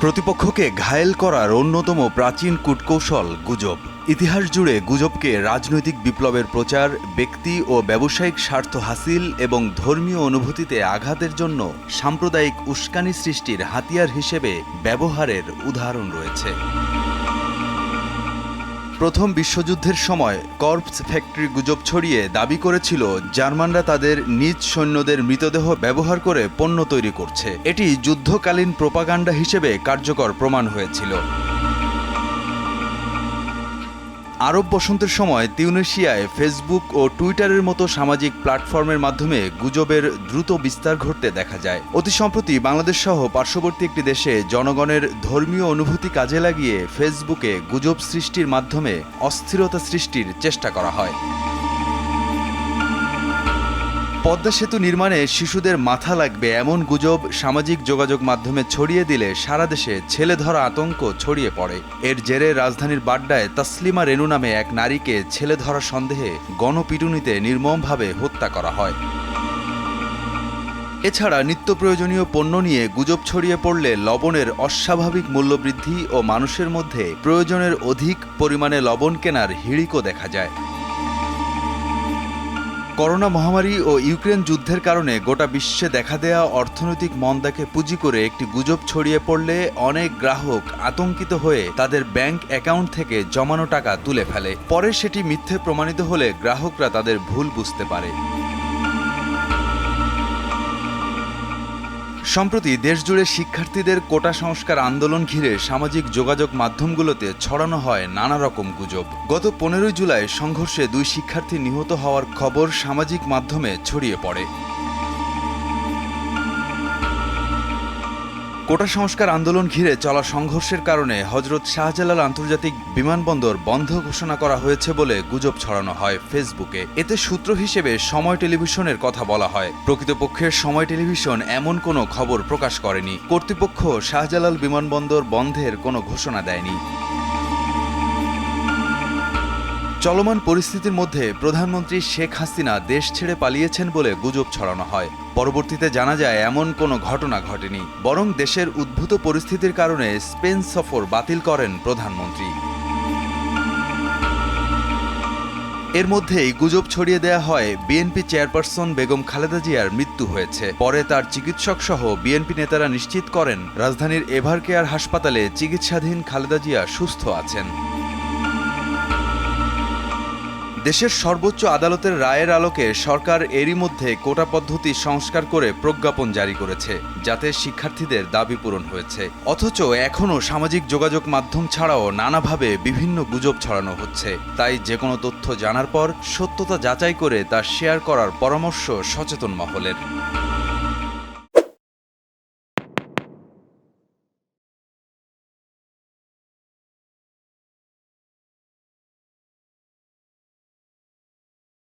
প্রতিপক্ষকে ঘায়েল করার অন্যতম প্রাচীন কূটকৌশল গুজব। ইতিহাস জুড়ে গুজবকে রাজনৈতিক বিপ্লবের প্রচার, ব্যক্তি ও ব্যবসায়িক স্বার্থ হাসিল এবং ধর্মীয় অনুভূতিতে আঘাতের জন্য সাম্প্রদায়িক উস্কানি সৃষ্টির হাতিয়ার হিসেবে ব্যবহারের উদাহরণ রয়েছে। প্রথম বিশ্বযুদ্ধের সময় কর্পস ফ্যাক্টরি গুজব ছড়িয়ে দাবি করেছিল জার্মানরা তাদের নিজ সৈন্যদের মৃতদেহ ব্যবহার করে পণ্য তৈরি করছে। এটি যুদ্ধকালীন প্রোপাগান্ডা হিসেবে কার্যকর প্রমাণ হয়েছিল। আরব বসন্তের সময় তিউনিসিয়ায় ফেসবুক ও টুইটারের মতো সামাজিক প্ল্যাটফর্মের মাধ্যমে গুজবের দ্রুত বিস্তার ঘটতে দেখা যায়। অতি সম্প্রতি বাংলাদেশ সহ পার্শ্ববর্তী একটি দেশে জনগণের ধর্মীয় অনুভূতি কাজে লাগিয়ে ফেসবুকে গুজব সৃষ্টির মাধ্যমে অস্থিরতা সৃষ্টির চেষ্টা করা হয়। পদ্মা সেতু নির্মাণে শিশুদের মাথা লাগবে এমন গুজব সামাজিক যোগাযোগ মাধ্যমে ছড়িয়ে দিলে সারা দেশে ছেলে ধরা আতঙ্ক ছড়িয়ে পড়ে। এর জেরে রাজধানীর বাড্ডায় তাসলিমা রেনু নামে এক নারীকে ছেলে ধরা সন্দেহে গণপিটুনিতে নির্মমভাবে হত্যা করা হয়। এছাড়া নিত্য প্রয়োজনীয় পণ্য নিয়ে গুজব ছড়িয়ে পড়লে লবণের অস্বাভাবিক মূল্যবৃদ্ধি ও মানুষের মধ্যে প্রয়োজনের অধিক পরিমাণে লবণ কেনার হিড়িকও দেখা যায়। করোনা মহামারী ও ইউক্রেন যুদ্ধের কারণে গোটা বিশ্বে দেখা দেয়া অর্থনৈতিক মন্দাকে পুঁজি করে একটি গুজব ছড়িয়ে পড়লে অনেক গ্রাহক আতঙ্কিত হয়ে তাদের ব্যাংক অ্যাকাউন্ট থেকে জমানো টাকা তুলে ফেলে। পরে সেটি মিথ্যে প্রমাণিত হলে গ্রাহকরা তাদের ভুল বুঝতে পারে। সম্প্রতি দেশজুড়ে শিক্ষার্থীদের কোটা সংস্কার আন্দোলন ঘিরে সামাজিক যোগাযোগ মাধ্যমগুলোতে ছড়ানো হয় নানা রকম গুজব। গত 15 জুলাই সংঘর্ষে 2 শিক্ষার্থী নিহত হওয়ার খবর সামাজিক মাধ্যমে ছড়িয়ে পড়ে। কোটা সংস্কার আন্দোলন ঘিরে চলা সংঘর্ষের কারণে হযরত শাহজালাল আন্তর্জাতিক বিমানবন্দর বন্ধ ঘোষণা করা হয়েছে বলে গুজব ছড়ানো হয় ফেসবুকে। এতে সূত্র হিসেবে সময় টেলিভিশনের কথা বলা হয়। প্রকৃতপক্ষে সময় টেলিভিশন এমন কোনো খবর প্রকাশ করেনি। কর্তৃপক্ষ শাহজালাল বিমানবন্দর বন্ধের কোনো ঘোষণা দেয়নি। চলমান পরিস্থিতির মধ্যে প্রধানমন্ত্রী শেখ হাসিনা দেশ ছেড়ে পালিয়েছেন বলে গুজব ছড়ানো হয়। পরবর্তীতে জানা যায় এমন কোনো ঘটনা ঘটেনি, বরং দেশের উদ্ভূত পরিস্থিতির কারণে স্পেন সফর বাতিল করেন প্রধানমন্ত্রী। এর মধ্যেই গুজব ছড়িয়ে দেয়া হয় বিএনপি চেয়ারপারসন বেগম খালেদা জিয়ার মৃত্যু হয়েছে। পরে তার চিকিৎসক সহ বিএনপি নেতারা নিশ্চিত করেন রাজধানীর এভারকেয়ার হাসপাতালে চিকিৎসাধীন খালেদা জিয়া সুস্থ আছেন। দেশের সর্বোচ্চ আদালতের রায়ের আলোকে সরকার এরই মধ্যে কোটা পদ্ধতি সংস্কার করে প্রজ্ঞাপন জারি করেছে, যাতে শিক্ষার্থীদের দাবি পূরণ হয়েছে। অথচ এখনও সামাজিক যোগাযোগ মাধ্যম ছাড়াও নানাভাবে বিভিন্ন গুজব ছড়ানো হচ্ছে। তাই যে কোনো তথ্য জানার পর সত্যতা যাচাই করে তা শেয়ার করার পরামর্শ সচেতন মহলের।